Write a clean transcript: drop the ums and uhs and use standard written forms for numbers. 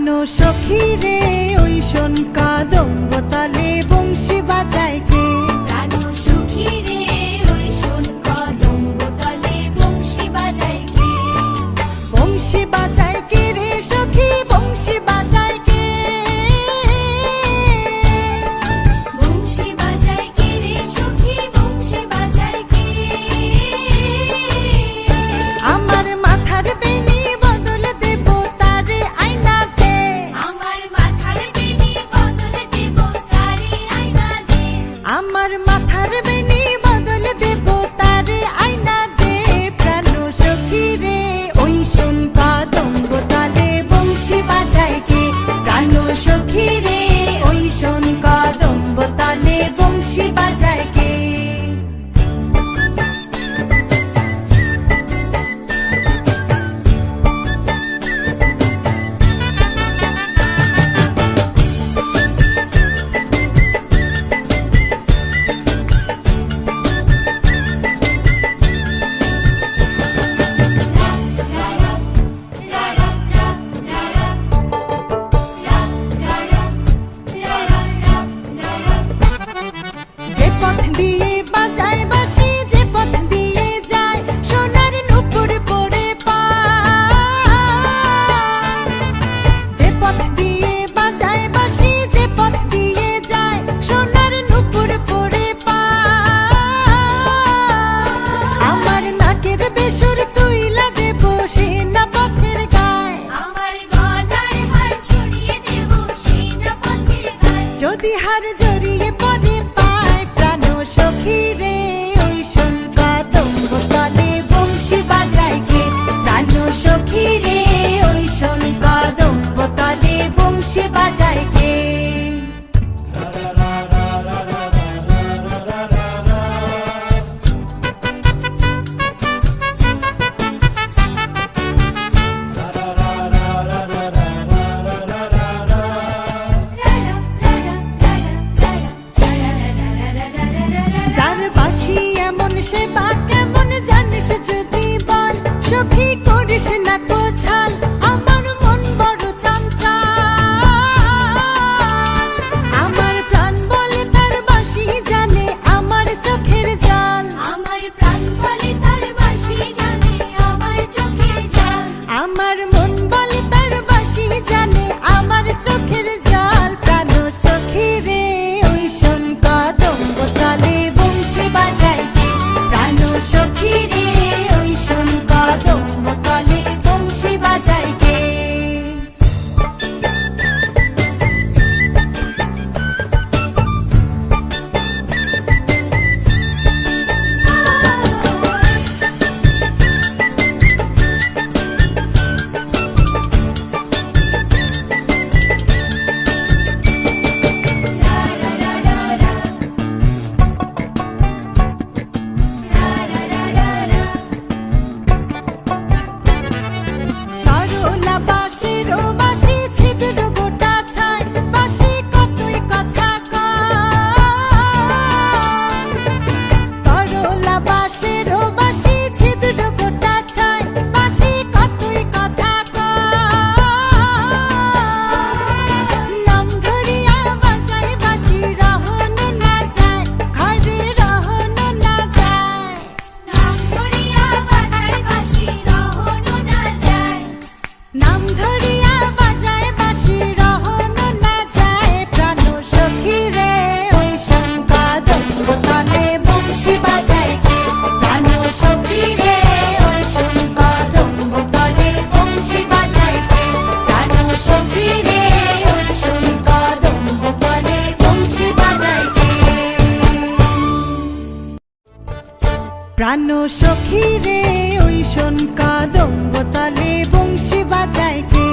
সখী রে ওই শোন কদম্ব তলে বংশী বাজায় কে। প্রাণ সখী রে ওই শোন কদম্ব তলে বংশী বাজায় কে। বংশী বাজায় কে রে সখী বংশী বাজায় কে। বংশী বাজায় কে রে সখী বংশী বাজায় কে। আমার মাথার বেনি বদল দেব তারে আয়না দে। আমার মাথার বেনি বদল দেব তারে আয়না দে। আমার মাথার বেনি বদল দেব তারে আয়না দে। প্রাণ সখী রে ওই শোন কদম্ব তলে বংশী বাজায় কে। প্রাণ সখী রে ওই শোন কদম্ব তলে বংশী বাজায় কে। যে পথ দিয়ে বাজায় বাঁশি যে পথ দিয়ে যায় সোনার নূপুর পরে পায়। যে পথ দিয়ে বাজায় বাঁশি যে পথ দিয়ে যায় সোনার নূপুর পরে পায়। আমার নাকের বেসুর তুইলা দেব সে না পথের গায়। আমার গলার হার ছড়িয়ে দেব সেই না পথের গায়। যদি হার জড়িয়ে পড়ে পায় প্রাণ সখী রে ওই শোন কদম্ব তলে বংশী বাজায় কে। প্রাণ সখী রে ওই শোন কদম্ব তলে বংশী বাজায় কে। যার বাঁশি এমন সে বা কেমন জানিস যদি বল। সখী করিস না তো ছাল আমার মন বড় চঞ্চল। আমার প্রাণ বলে তার বাঁশি জানে আমার চোখের জল। আমার প্রাণ বলে তার বাঁশি জানে আমার চোখের জল। আমার মন বলে তার বাঁশি জানে আমার চোখের জল। প্রাণ সখী রে ওই শোন কদম্ব তলে বংশী বাজায় কে। প্রাণ সখী রে ওই শোন কদম্ব তলে বংশী বাজায় কে। সরলা বাঁশির বাঁশি ছিদ্র গোটা ছায় বাঁশি কতই কথা কয়। সরলা বাঁশির বাঁশি ছিদ্র গোটা ছায় বাঁশি কতই কথা কয়। নাম ধরিয়া বাজায় বাঁশি রহন না যায় ঘরে রহন না যায়। নাম ধরিয়া বাজায় বাঁশি রহন না যায়। নাম ধরিয়া বাজায় বাঁশি রহন না যায়। প্রাণ সখী রে ওই শোন কদম্ব তলে বংশী বাজায় কে। প্রাণ সখী রে ওই শোন কদম্ব তলে বংশী বাজায় কে। প্রাণ সখী রে ওই শোন কদম্ব তলে বংশী বাজায় কে। প্রাণ সখী রে ওই শোন কদম্ব তলে বংশী বাজায় কে।